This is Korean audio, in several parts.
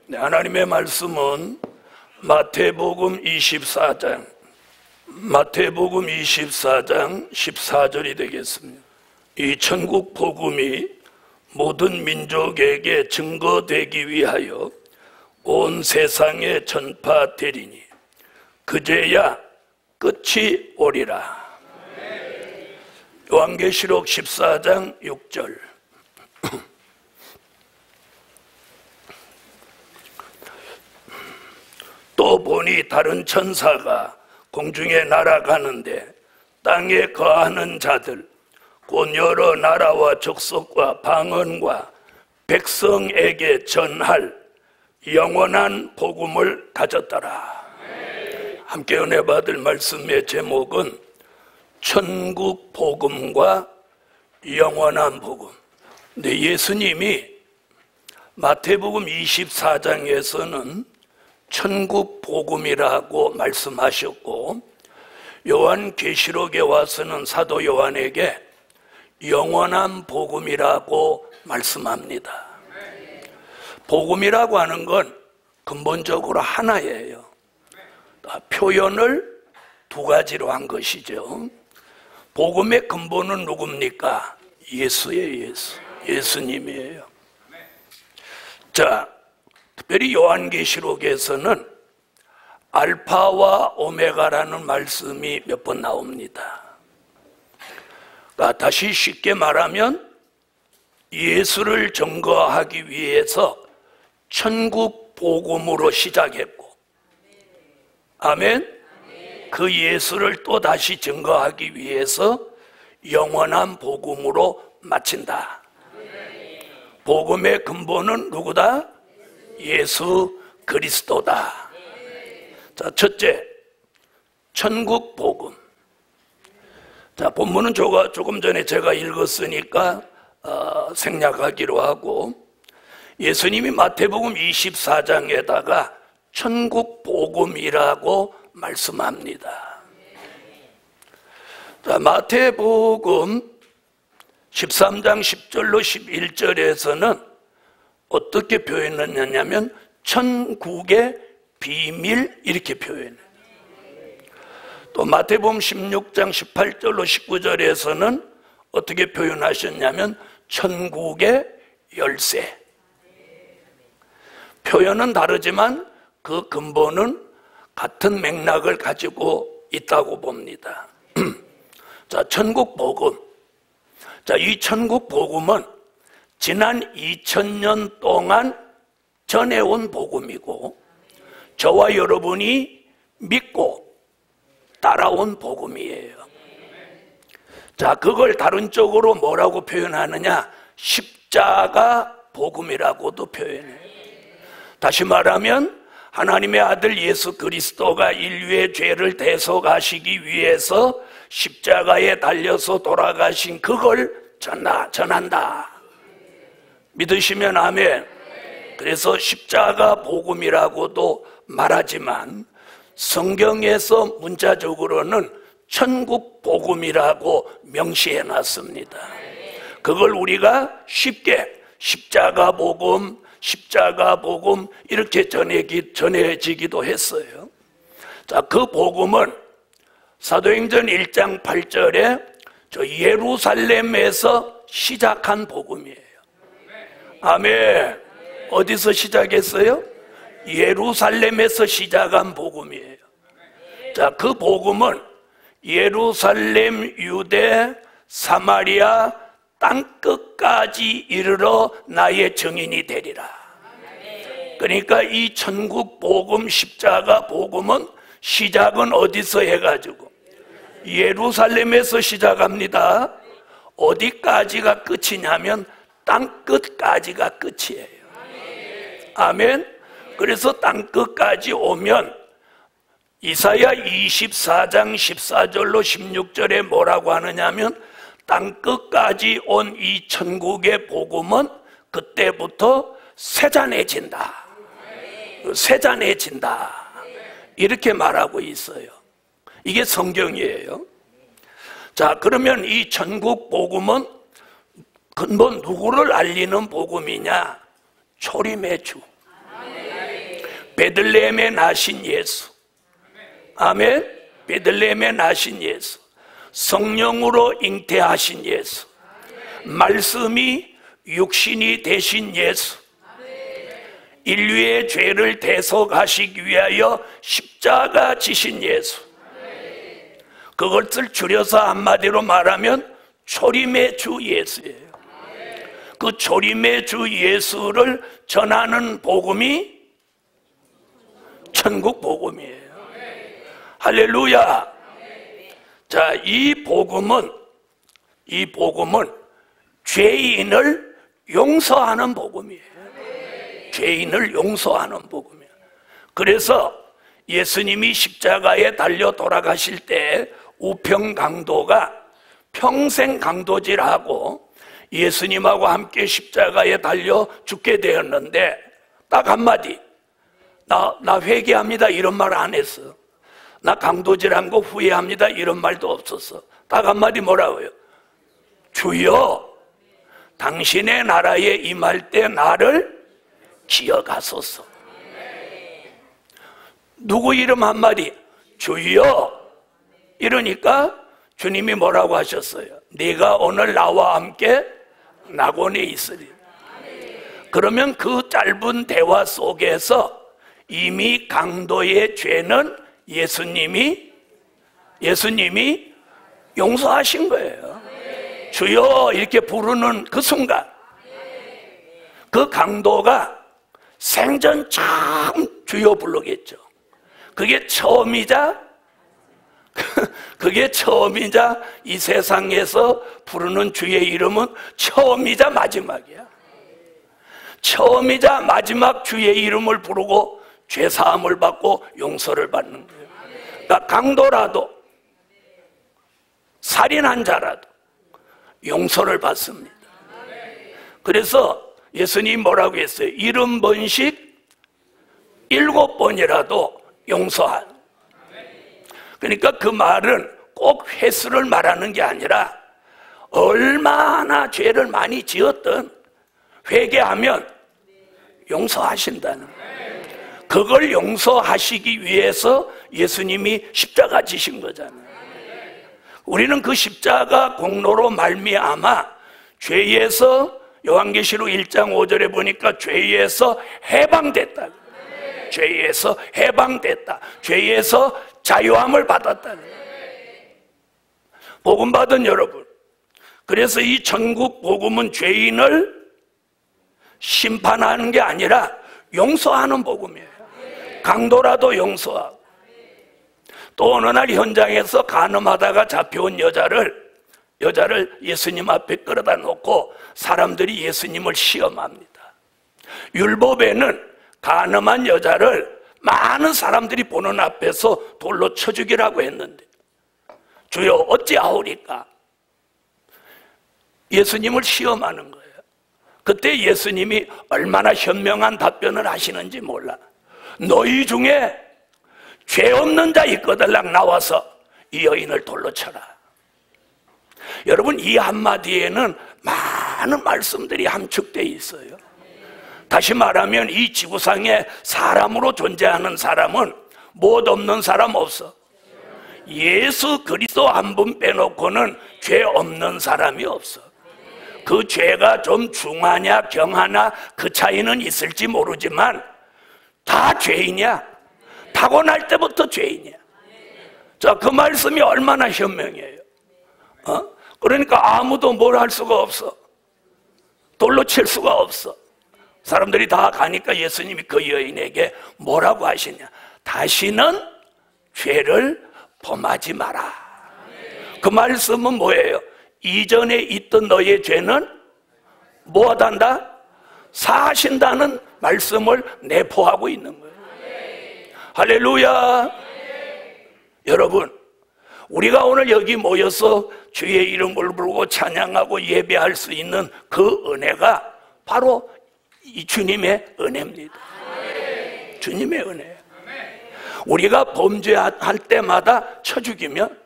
네, 하나님의 말씀은 마태복음 24장 14절이 되겠습니다. 이 천국 복음이 모든 민족에게 증거되기 위하여 온 세상에 전파되리니 그제야 끝이 오리라. 요한계시록 14장 6절. 또 보니 다른 천사가 공중에 날아가는데 땅에 거하는 자들 곧 여러 나라와 족속과 방언과 백성에게 전할 영원한 복음을 가졌더라. 함께 은혜 받을 말씀의 제목은 천국 복음과 영원한 복음. 근데 예수님이 마태복음 24장에서는 천국 복음이라고 말씀하셨고, 요한계시록에 와서는 사도 요한에게 영원한 복음이라고 말씀합니다. 복음이라고 하는 건 근본적으로 하나예요. 표현을 두 가지로 한 것이죠. 복음의 근본은 누굽니까? 예수예요. 예수님이에요. 자, 특별히 요한계시록에서는 알파와 오메가라는 말씀이 몇 번 나옵니다. 그러니까 다시 쉽게 말하면 예수를 증거하기 위해서 천국 복음으로 시작했고, 아멘. 그 예수를 또 다시 증거하기 위해서 영원한 복음으로 마친다. 복음의 근본은 누구다? 예수 그리스도다. 자, 첫째, 천국 복음. 자, 본문은 조금 전에 제가 읽었으니까 생략하기로 하고, 예수님이 마태복음 24장에다가 천국 복음이라고 말씀합니다. 자, 마태복음 13장 10절로 11절에서는 어떻게 표현했냐면 천국의 비밀 이렇게 표현해요. 또 마태복음 16장 18절로 19절에서는 어떻게 표현하셨냐면 천국의 열쇠. 표현은 다르지만 그 근본은 같은 맥락을 가지고 있다고 봅니다. 자, 천국 복음. 자, 이 천국 복음은 지난 2000년 동안 전해온 복음이고, 저와 여러분이 믿고 따라온 복음이에요. 자, 그걸 다른 쪽으로 뭐라고 표현하느냐? 십자가 복음이라고도 표현해요. 다시 말하면 하나님의 아들 예수 그리스도가 인류의 죄를 대속하시기 위해서 십자가에 달려서 돌아가신 그걸 전한다. 믿으시면 아멘. 그래서 십자가 복음이라고도 말하지만 성경에서 문자적으로는 천국 복음이라고 명시해 놨습니다. 그걸 우리가 쉽게 십자가 복음 이렇게 전해지기도 했어요. 자, 그 복음은 사도행전 1장 8절에 저 예루살렘에서 시작한 복음이에요. 아멘. 어디서 시작했어요? 예루살렘에서 시작한 복음이에요. 자, 그 복음은 예루살렘, 유대, 사마리아 땅끝까지 이르러 나의 증인이 되리라. 그러니까 이 천국 복음, 십자가 복음은 시작은 어디서 해가지고 예루살렘에서 시작합니다. 어디까지가 끝이냐면 땅끝까지가 끝이에요. 아멘. 그래서 땅끝까지 오면 이사야 24장 14절로 16절에 뭐라고 하느냐면 땅끝까지 온 이 천국의 복음은 그때부터 세잔해진다. 세잔해진다. 이렇게 말하고 있어요. 이게 성경이에요. 자, 그러면 이 천국 복음은 근본 누구를 알리는 복음이냐? 초림의 주. 베들레헴에 나신 예수. 아멘. 베들레헴에 나신 예수. 성령으로 잉태하신 예수. 말씀이 육신이 되신 예수. 인류의 죄를 대속하시기 위하여 십자가 지신 예수. 그것을 줄여서 한마디로 말하면 초림의 주 예수예요. 그 초림의 주 예수를 전하는 복음이 천국 복음이에요. 할렐루야. 자, 이 복음은 죄인을 용서하는 복음이에요. 죄인을 용서하는 복음이에요. 그래서 예수님이 십자가에 달려 돌아가실 때 우평 강도가 평생 강도질하고 예수님하고 함께 십자가에 달려 죽게 되었는데 딱 한마디, 나 회개합니다 이런 말 안 했어. 나 강도질한 거 후회합니다 이런 말도 없었어. 딱 한마디 뭐라고요? 주여, 당신의 나라에 임할 때 나를 기억하소서. 누구 이름 한마디? 주여. 이러니까 주님이 뭐라고 하셨어요? 네가 오늘 나와 함께 낙원에 있으리. 그러면 그 짧은 대화 속에서 이미 강도의 죄는 예수님이 용서하신 거예요. 주여 이렇게 부르는 그 순간 그 강도가 생전 참 주여 부르겠죠. 그게 처음이자 이 세상에서 부르는 주의 이름은 처음이자 마지막이야. 처음이자 마지막 주의 이름을 부르고 죄사함을 받고 용서를 받는 거예요. 그러니까 강도라도 살인한 자라도 용서를 받습니다. 그래서 예수님 뭐라고 했어요? 70번씩 7번이라도 용서한. 그러니까 그 말은 꼭 횟수를 말하는 게 아니라 얼마나 죄를 많이 지었든 회개하면 용서하신다는 거예요. 그걸 용서하시기 위해서 예수님이 십자가 지신 거잖아요. 우리는 그 십자가 공로로 말미암아 죄에서, 요한계시록 1장 5절에 보니까 죄에서 해방됐다. 죄에서 해방됐다. 죄에서 자유함을 받았다. 복음 받은 여러분, 그래서 이 천국 복음은 죄인을 심판하는 게 아니라 용서하는 복음이에요. 강도라도 용서하고. 또 어느 날 현장에서 간음하다가 잡혀온 여자를 예수님 앞에 끌어다 놓고 사람들이 예수님을 시험합니다. 율법에는 간음한 여자를 많은 사람들이 보는 앞에서 돌로 쳐 죽이라고 했는데 주여 어찌하오리까? 예수님을 시험하는 거예요. 그때 예수님이 얼마나 현명한 답변을 하시는지 몰라. 너희 중에 죄 없는 자 있거들랑 나와서 이 여인을 돌로 쳐라. 여러분, 이 한마디에는 많은 말씀들이 함축되어 있어요. 다시 말하면 이 지구상에 사람으로 존재하는 사람은 못 없는 사람 없어. 예수 그리스도 한 분 빼놓고는 죄 없는 사람이 없어. 그 죄가 좀 중하냐 경하나 그 차이는 있을지 모르지만 다 죄인이야. 타고날 때부터 죄인이야. 자, 그 말씀이 얼마나 현명해요. 그러니까 아무도 뭘 할 수가 없어. 돌로 칠 수가 없어. 사람들이 다 가니까 예수님이 그 여인에게 뭐라고 하시냐? 다시는 죄를 범하지 마라. 그 말씀은 뭐예요? 이전에 있던 너의 죄는 뭐하단다? 사하신다는 말씀을 내포하고 있는 거예요. 할렐루야. 여러분, 우리가 오늘 여기 모여서 주의 이름을 부르고 찬양하고 예배할 수 있는 그 은혜가 바로 이 주님의 은혜입니다. 주님의 은혜예요. 우리가 범죄할 때마다 쳐 죽이면,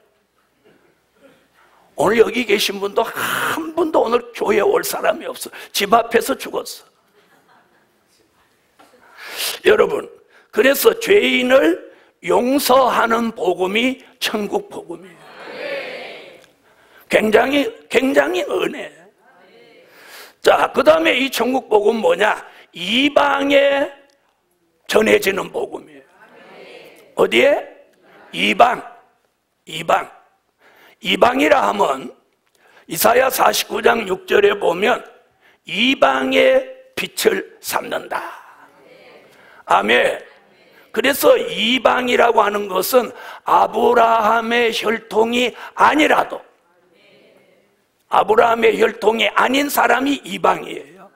오늘 여기 계신 분도 한 분도 오늘 교회에 올 사람이 없어. 집 앞에서 죽었어. 여러분, 그래서 죄인을 용서하는 복음이 천국 복음이에요. 굉장히 은혜. 자, 그 다음에 이 천국 복음 뭐냐? 이방에 전해지는 복음이에요. 어디에? 이방이라 하면 이사야 49장 6절에 보면 이방의 빛을 삼는다. 아멘. 그래서 이방이라고 하는 것은 아브라함의 혈통이 아니라도, 아브라함의 혈통이 아닌 사람이 이방이에요.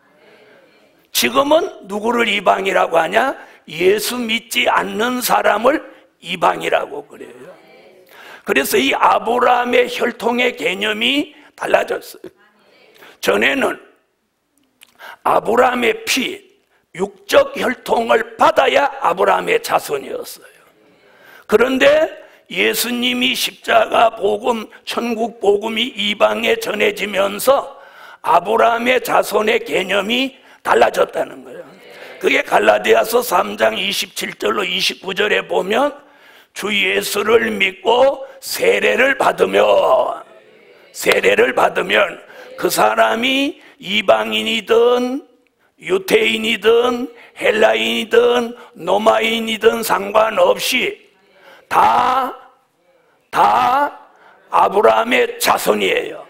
지금은 누구를 이방이라고 하냐? 예수 믿지 않는 사람을 이방이라고 그래요. 그래서 이 아브라함의 혈통의 개념이 달라졌어요. 전에는 아브라함의 피, 육적 혈통을 받아야 아브라함의 자손이었어요. 그런데 예수님이 십자가 복음, 천국 복음이 이방에 전해지면서 아브라함의 자손의 개념이 달라졌다는 거예요. 그게 갈라디아서 3장 27절로 29절에 보면 주 예수를 믿고 세례를 받으면 그 사람이 이방인이든 유태인이든 헬라인이든 로마인이든 상관없이 다 아브라함의 자손이에요.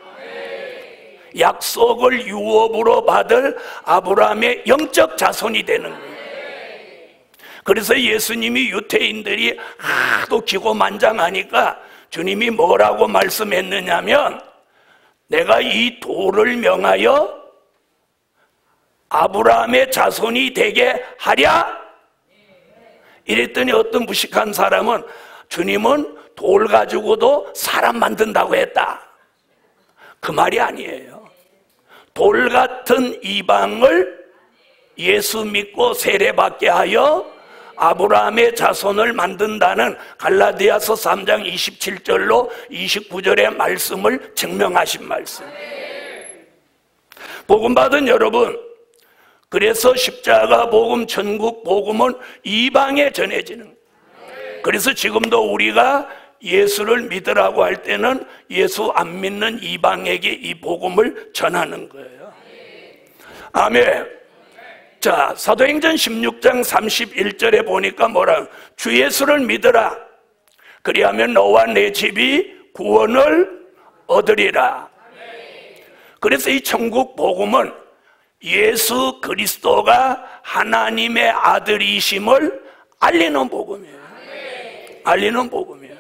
약속을 유업으로 받을 아브라함의 영적 자손이 되는 거예요. 그래서 예수님이 유태인들이 하도 기고만장하니까 주님이 뭐라고 말씀했느냐면 내가 이 돌을 명하여 아브라함의 자손이 되게 하랴? 이랬더니 어떤 무식한 사람은 주님은 돌 가지고도 사람 만든다고 했다. 그 말이 아니에요. 돌 같은 이방을 예수 믿고 세례받게 하여 아브라함의 자손을 만든다는 갈라디아서 3장 27절로 29절의 말씀을 증명하신 말씀. 복음 받은 여러분, 그래서 십자가 복음, 천국 복음은 이방에 전해지는. 그래서 지금도 우리가 예수를 믿으라고 할 때는 예수 안 믿는 이방에게 이 복음을 전하는 거예요. 아멘. 자, 사도행전 16장 31절에 보니까 뭐라? 주 예수를 믿으라. 그리하면 너와 내 집이 구원을 얻으리라. 그래서 이 천국 복음은 예수 그리스도가 하나님의 아들이심을 알리는 복음이에요. 알리는 복음이에요.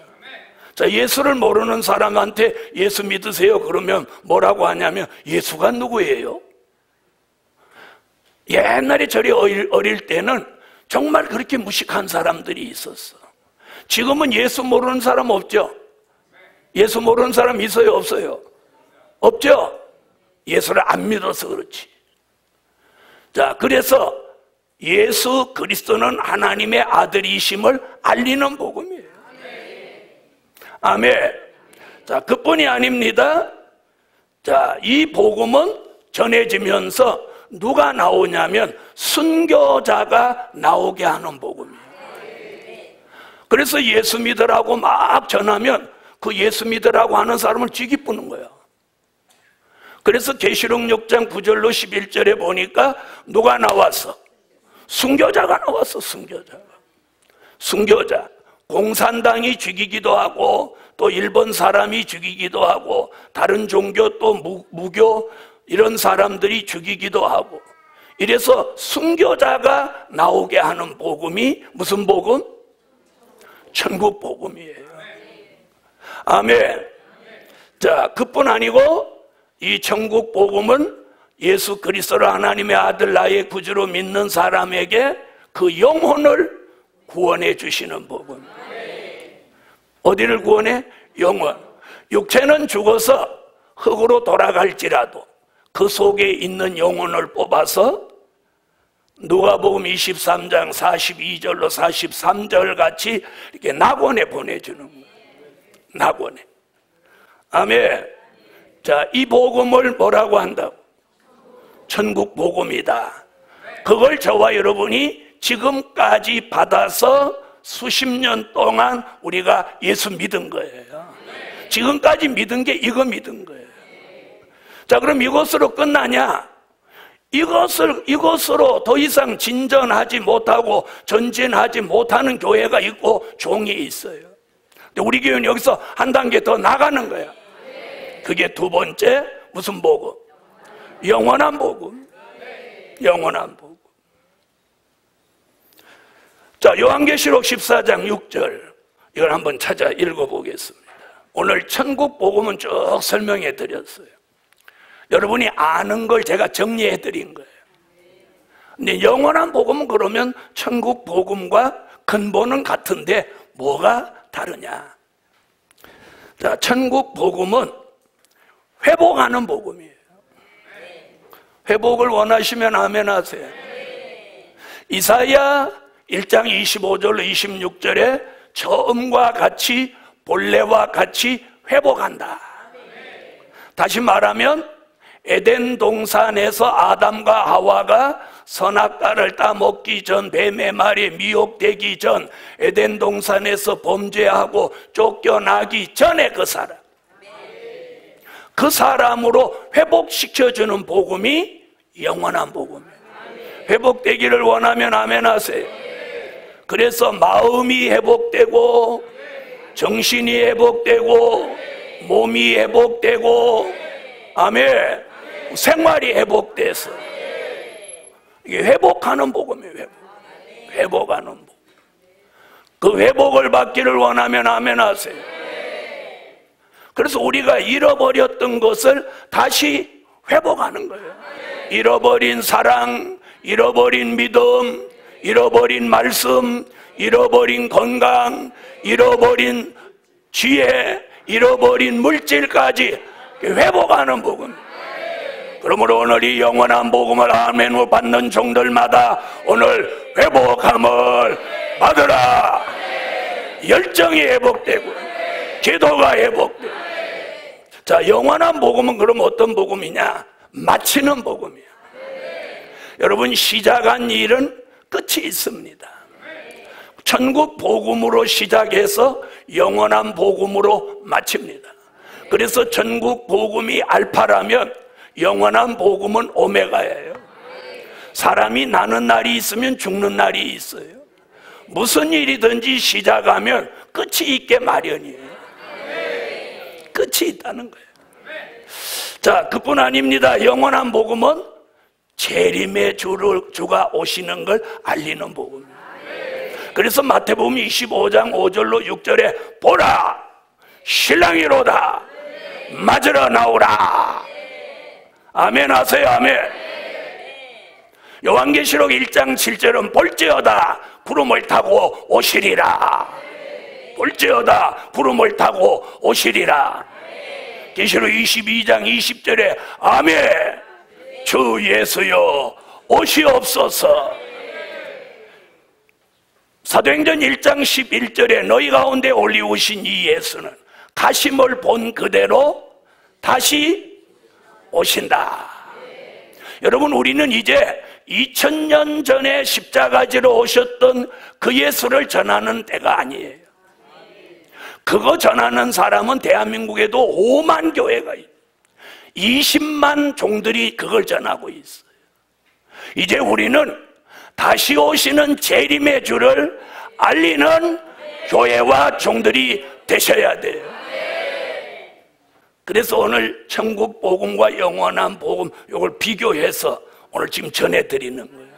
자, 예수를 모르는 사람한테 예수 믿으세요 그러면 뭐라고 하냐면 예수가 누구예요? 옛날에 저리 어릴 때는 정말 그렇게 무식한 사람들이 있었어. 지금은 예수 모르는 사람 없죠? 예수 모르는 사람 있어요 없어요? 없죠? 예수를 안 믿어서 그렇지. 자, 그래서 예수 그리스도는 하나님의 아들이심을 알리는 복음이에요. 아멘. 자, 그뿐이 아닙니다. 자, 이 복음은 전해지면서 누가 나오냐면 순교자가 나오게 하는 복음이에요. 그래서 예수 믿으라고 막 전하면 그 예수 믿으라고 하는 사람을 쥐기쁘는 거야. 그래서 계시록 6장 9절로 11절에 보니까 누가 나왔어? 순교자가 나왔어. 순교자. 공산당이 죽이기도 하고 또 일본 사람이 죽이기도 하고 다른 종교 또 무교 이런 사람들이 죽이기도 하고 이래서 순교자가 나오게 하는 복음이 무슨 복음? 천국 복음이에요. 아멘. 자, 그뿐 아니고 이 천국 복음은 예수 그리스도를 하나님의 아들 나의 구주로 믿는 사람에게 그 영혼을 구원해 주시는 복음. 어디를 구원해? 영혼. 육체는 죽어서 흙으로 돌아갈지라도 그 속에 있는 영혼을 뽑아서 누가복음 23장 42절로 43절 같이 이렇게 낙원에 보내주는 거예요. 낙원에. 아멘. 자, 이 복음을 뭐라고 한다고? 천국 복음이다. 그걸 저와 여러분이 지금까지 받아서 수십 년 동안 우리가 예수 믿은 거예요. 지금까지 믿은 게 이거 믿은 거예요. 자, 그럼 이것으로 끝나냐? 이것으로 더 이상 진전하지 못하고 전진하지 못하는 교회가 있고 종이 있어요. 근데 우리 교회는 여기서 한 단계 더 나가는 거야. 그게 두 번째, 무슨 복음? 영원한 복음. 영원한 복음. 자, 요한계시록 14장 6절, 이걸 한번 찾아 읽어보겠습니다. 오늘 천국 복음은 쭉 설명해 드렸어요. 여러분이 아는 걸 제가 정리해 드린 거예요. 근데 영원한 복음은 그러면 천국 복음과 근본은 같은데 뭐가 다르냐? 자, 천국 복음은 회복하는 복음이에요. 회복을 원하시면 아멘 하세요. 이사야 1장 25절로 26절에 처음과 같이 본래와 같이 회복한다. 다시 말하면 에덴 동산에서 아담과 하와가 선악과를 따먹기 전, 뱀의 말에 미혹되기 전, 에덴 동산에서 범죄하고 쫓겨나기 전에 그 사람으로 회복시켜주는 복음이 영원한 복음이에요. 회복되기를 원하면 아멘 하세요. 그래서 마음이 회복되고 정신이 회복되고 몸이 회복되고 아멘, 생활이 회복돼서 이게 회복하는 복음이에요. 회복하는 복음. 그 회복을 받기를 원하면 아멘 하세요. 그래서 우리가 잃어버렸던 것을 다시 회복하는 거예요. 잃어버린 사랑, 잃어버린 믿음, 잃어버린 말씀, 잃어버린 건강, 잃어버린 지혜, 잃어버린 물질까지 회복하는 복음. 그러므로 오늘 이 영원한 복음을 아멘으로 받는 종들마다 오늘 회복함을 받으라. 열정이 회복되고 기도가 회복되고. 자, 영원한 복음은 그럼 어떤 복음이냐? 마치는 복음이에요. 여러분, 시작한 일은 끝이 있습니다. 천국 복음으로 시작해서 영원한 복음으로 마칩니다. 그래서 천국 복음이 알파라면 영원한 복음은 오메가예요. 사람이 나는 날이 있으면 죽는 날이 있어요. 무슨 일이든지 시작하면 끝이 있게 마련이에요. 끝이 있다는 거예요. 자, 그뿐 아닙니다. 영원한 복음은 재림의 주가 오시는 걸 알리는 복음이에요. 그래서 마태복음 25장 5절로 6절에 보라, 신랑이로다, 맞으러 나오라. 아멘 하세요. 아멘. 요한계시록 1장 7절은 볼지어다 구름을 타고 오시리라. 볼지어다 구름을 타고 오시리라. 계시록 22장 20절에 아멘, 주 예수여 오시옵소서. 사도행전 1장 11절에 너희 가운데 올리우신 이 예수는 가심을 본 그대로 다시 오신다. 여러분, 우리는 이제 2000년 전에 십자가지로 오셨던 그 예수를 전하는 때가 아니에요. 그거 전하는 사람은 대한민국에도 5만 교회가 있어요. 20만 종들이 그걸 전하고 있어요. 이제 우리는 다시 오시는 재림의 주를 알리는 교회와 종들이 되셔야 돼요. 그래서 오늘 천국 복음과 영원한 복음, 이걸 비교해서 오늘 지금 전해드리는 거예요.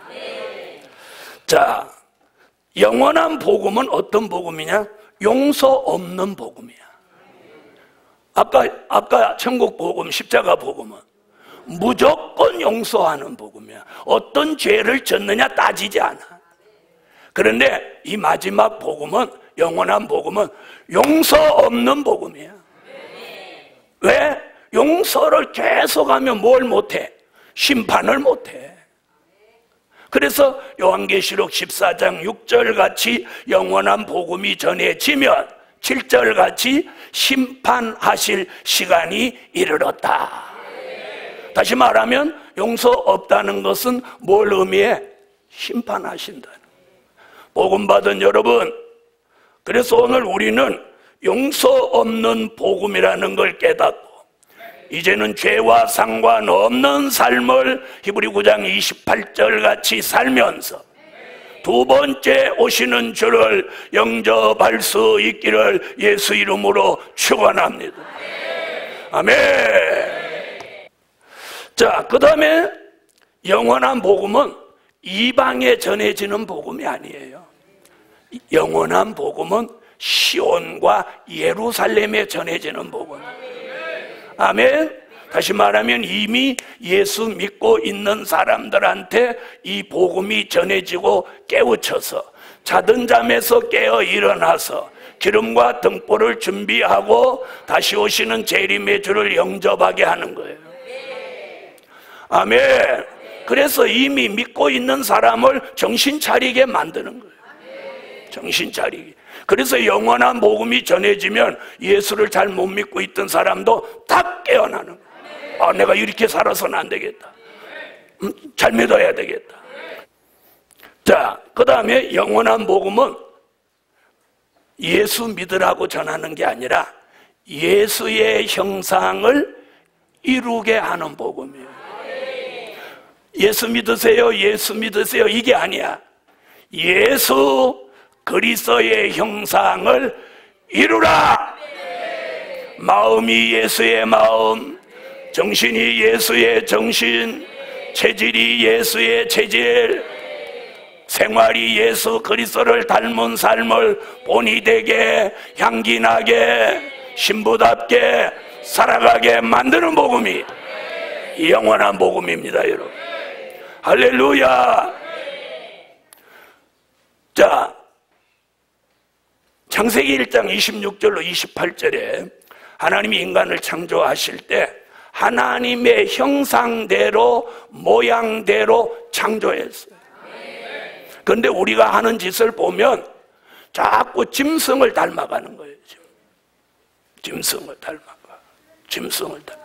자, 영원한 복음은 어떤 복음이냐? 용서 없는 복음이야. 아까 천국 복음, 십자가 복음은 무조건 용서하는 복음이야. 어떤 죄를 졌느냐 따지지 않아. 그런데 이 마지막 복음은, 영원한 복음은 용서 없는 복음이야. 왜? 용서를 계속하면 뭘 못해? 심판을 못해. 그래서 요한계시록 14장 6절 같이 영원한 복음이 전해지면 7절 같이 심판하실 시간이 이르렀다. 다시 말하면 용서 없다는 것은 뭘 의미해? 심판하신다는 거예요. 복음 받은 여러분, 그래서 오늘 우리는 용서 없는 복음이라는 걸 깨닫고 이제는 죄와 상관없는 삶을 히브리 9장 28절 같이 살면서 두 번째 오시는 주를 영접할 수 있기를 예수 이름으로 축원합니다. 아멘. 자, 그 다음에 영원한 복음은 이방에 전해지는 복음이 아니에요. 영원한 복음은 시온과 예루살렘에 전해지는 복음이에요. 아멘. 다시 말하면 이미 예수 믿고 있는 사람들한테 이 복음이 전해지고 깨우쳐서 자던 잠에서 깨어 일어나서 기름과 등불을 준비하고 다시 오시는 재림의 주를 영접하게 하는 거예요. 아멘. 그래서 이미 믿고 있는 사람을 정신 차리게 만드는 거예요. 정신 차리게. 그래서 영원한 복음이 전해지면 예수를 잘 못 믿고 있던 사람도 딱 깨어나는 거예요. 아, 내가 이렇게 살아서는 안 되겠다. 잘 믿어야 되겠다. 자, 그 다음에 영원한 복음은 예수 믿으라고 전하는 게 아니라 예수의 형상을 이루게 하는 복음이에요. 예수 믿으세요, 예수 믿으세요, 이게 아니야. 예수 그리스도의 형상을 이루라. 마음이 예수의 마음, 정신이 예수의 정신, 체질이 예수의 체질, 생활이 예수 그리스도를 닮은 삶을 본이 되게 향기나게 신부답게 살아가게 만드는 복음이 영원한 복음입니다, 여러분. 할렐루야. 자, 창세기 1장 26절로 28절에 하나님이 인간을 창조하실 때 하나님의 형상대로 모양대로 창조했어요. 그런데 우리가 하는 짓을 보면 자꾸 짐승을 닮아가는 거예요. 짐승을 닮아가. 짐승을 닮아.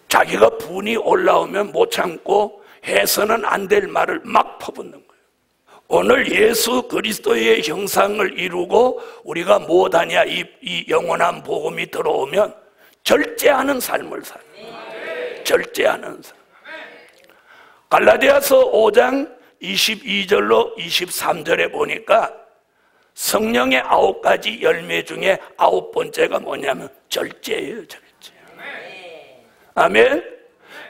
자기가 분이 올라오면 못 참고 해서는 안 될 말을 막 퍼붓는 거예요. 오늘 예수 그리스도의 형상을 이루고 우리가 못하냐, 이 영원한 복음이 들어오면 절제하는 삶을 살아요. 절제하는 삶. 갈라디아서 5장 22절로 23절에 보니까 성령의 9가지 열매 중에 9번째가 뭐냐면 절제예요. 절제. 아멘.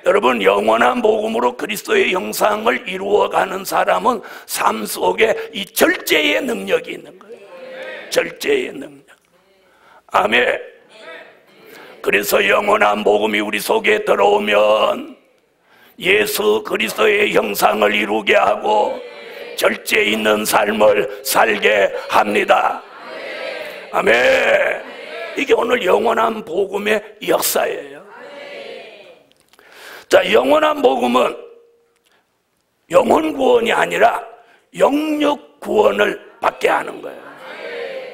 여러분, 영원한 복음으로 그리스도의 형상을 이루어가는 사람은 삶 속에 이 절제의 능력이 있는 거예요. 절제의 능력. 아멘. 그래서 영원한 복음이 우리 속에 들어오면 예수 그리스도의 형상을 이루게 하고 절제 있는 삶을 살게 합니다. 아멘. 이게 오늘 영원한 복음의 역사예요. 자, 영원한 복음은 영혼 구원이 아니라 영육 구원을 받게 하는 거예요.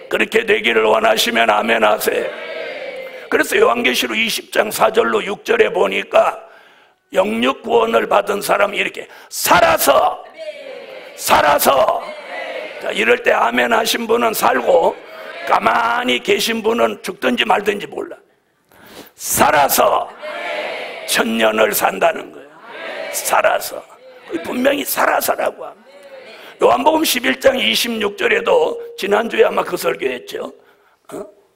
그렇게 되기를 원하시면 아멘 하세요. 그래서 요한계시록 20장 4절로 6절에 보니까 영육 구원을 받은 사람이 이렇게 살아서 자, 이럴 때 아멘 하신 분은 살고 가만히 계신 분은 죽든지 말든지 몰라. 살아서 천년을 산다는 거예요. 살아서. 분명히 살아서라고 합니다. 요한복음 11장 26절에도 지난주에 아마 그 설교했죠.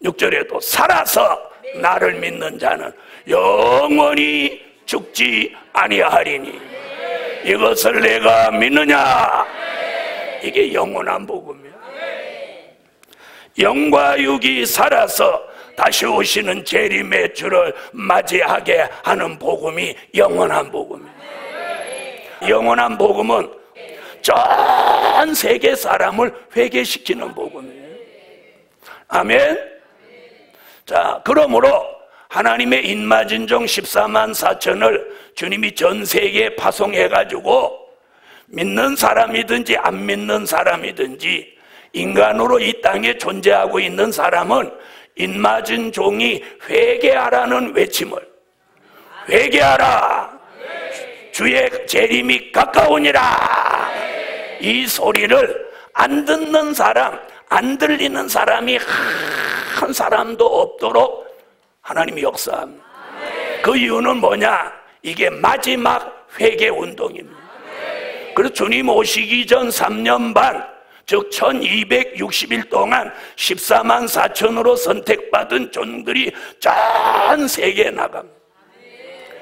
6절에도 살아서 나를 믿는 자는 영원히 죽지 아니하리니 이것을 내가 믿느냐. 이게 영원한 복음이에요. 영과 육이 살아서 다시 오시는 재림의 주를 맞이하게 하는 복음이 영원한 복음이에요. 영원한 복음은 전 세계 사람을 회개시키는 복음이에요. 아멘. 자, 그러므로 하나님의 인마진종 14만 4천을 주님이 전 세계에 파송해가지고 믿는 사람이든지 안 믿는 사람이든지 인간으로 이 땅에 존재하고 있는 사람은 인맞은 종이 회개하라는 외침을, 회개하라, 주의 재림이 가까우니라, 이 소리를 안 듣는 사람, 안 들리는 사람이 한 사람도 없도록 하나님이 역사합니다. 그 이유는 뭐냐? 이게 마지막 회개 운동입니다. 그래서 주님 오시기 전 3년 반, 즉 1260일 동안 14만 4천으로 선택받은 종들이 전 세계에 나갑니다.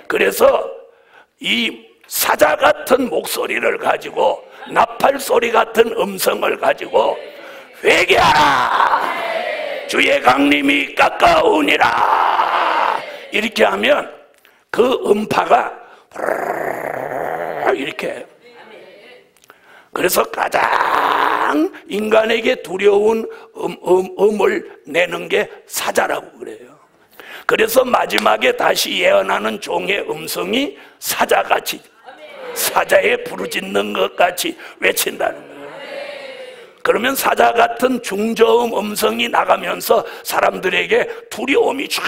그래서 이 사자 같은 목소리를 가지고, 나팔 소리 같은 음성을 가지고 회개하라, 주의 강림이 가까우니라, 이렇게 하면 그 음파가 이렇게, 그래서 가장 인간에게 두려운 음을 내는 게 사자라고 그래요. 그래서 마지막에 다시 예언하는 종의 음성이 사자같이, 사자의 부르짖는 것 같이 외친다는 거예요. 그러면 사자 같은 중저음 음성이 나가면서 사람들에게 두려움이 쫙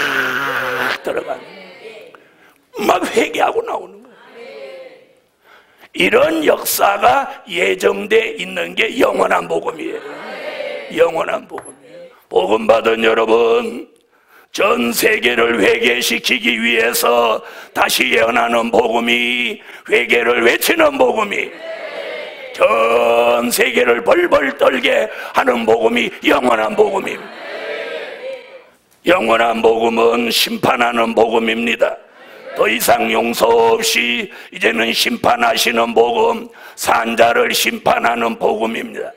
들어가는 거예요. 막 회개하고 나오는 거예요. 이런 역사가 예정돼 있는 게 영원한 복음이에요. 영원한 복음이에요. 복음 받은 여러분, 전 세계를 회개시키기 위해서 다시 예언하는 복음이, 회개를 외치는 복음이, 전 세계를 벌벌 떨게 하는 복음이 영원한 복음입니다. 영원한 복음은 심판하는 복음입니다. 더 이상 용서 없이 이제는 심판하시는 복음, 산자를 심판하는 복음입니다.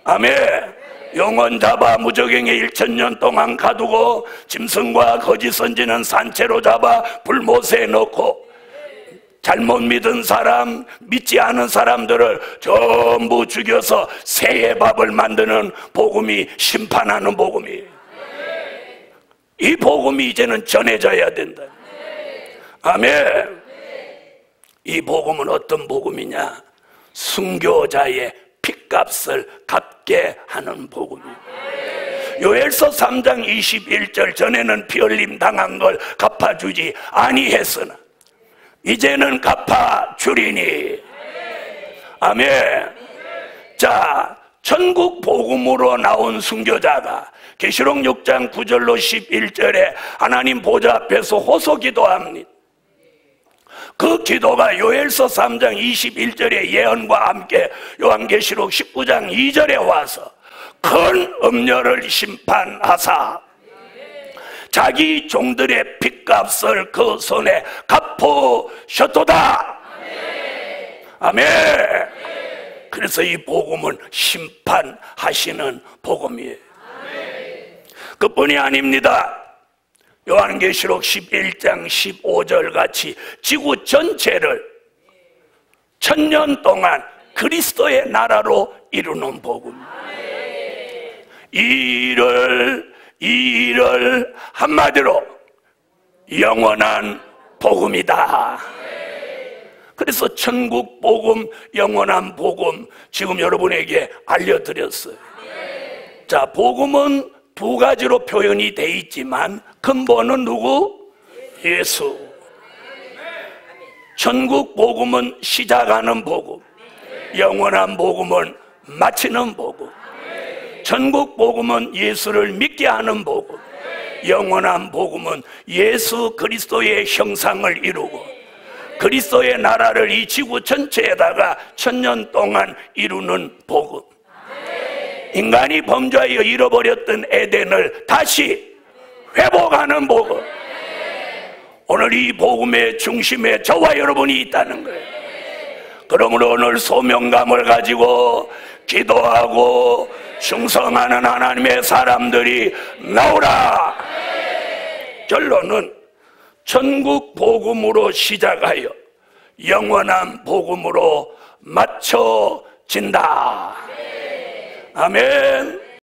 아멘. 영혼 잡아 무저갱에 1000년 동안 가두고 짐승과 거짓 선지는 산채로 잡아 불못에 넣고 잘못 믿은 사람, 믿지 않은 사람들을 전부 죽여서 새의 밥을 만드는 복음이 심판하는 복음이에요. 이 복음이 이제는 전해져야 된다. 아멘. 이 복음은 어떤 복음이냐? 순교자의 핏값을 갚게 하는 복음이에요. 요엘서 3장 21절, 전에는 피 흘림 당한 걸 갚아주지 아니했으나 이제는 갚아주리니. 아멘. 자, 천국 복음으로 나온 순교자가 계시록 6장 9절로 11절에 하나님 보좌 앞에서 호소 기도합니다. 그 기도가 요엘서 3장 21절의 예언과 함께 요한계시록 19장 2절에 와서 큰 음녀를 심판하사 자기 종들의 핏값을 그 손에 갚으셨도다. 아멘. 그래서 이 복음은 심판하시는 복음이에요. 그뿐이 아닙니다. 요한계시록 11장 15절 같이 지구 전체를 1000년 동안 그리스도의 나라로 이루는 복음. 이 일을 한마디로 영원한 복음이다. 그래서 천국 복음, 영원한 복음 지금 여러분에게 알려드렸어요. 자, 복음은 두 가지로 표현이 돼 있지만 근본은 누구? 예수. 천국 복음은 시작하는 복음, 영원한 복음은 마치는 복음. 천국 복음은 예수를 믿게 하는 복음, 영원한 복음은 예수 그리스도의 형상을 이루고 그리스도의 나라를 이 지구 전체에다가 1000년 동안 이루는 복음. 인간이 범죄하여 잃어버렸던 에덴을 다시 회복하는 복음. 오늘 이 복음의 중심에 저와 여러분이 있다는 거예요. 그러므로 오늘 소명감을 가지고 기도하고 충성하는 하나님의 사람들이 나오라. 결론은 천국 복음으로 시작하여 영원한 복음으로 맞춰진다. 아멘.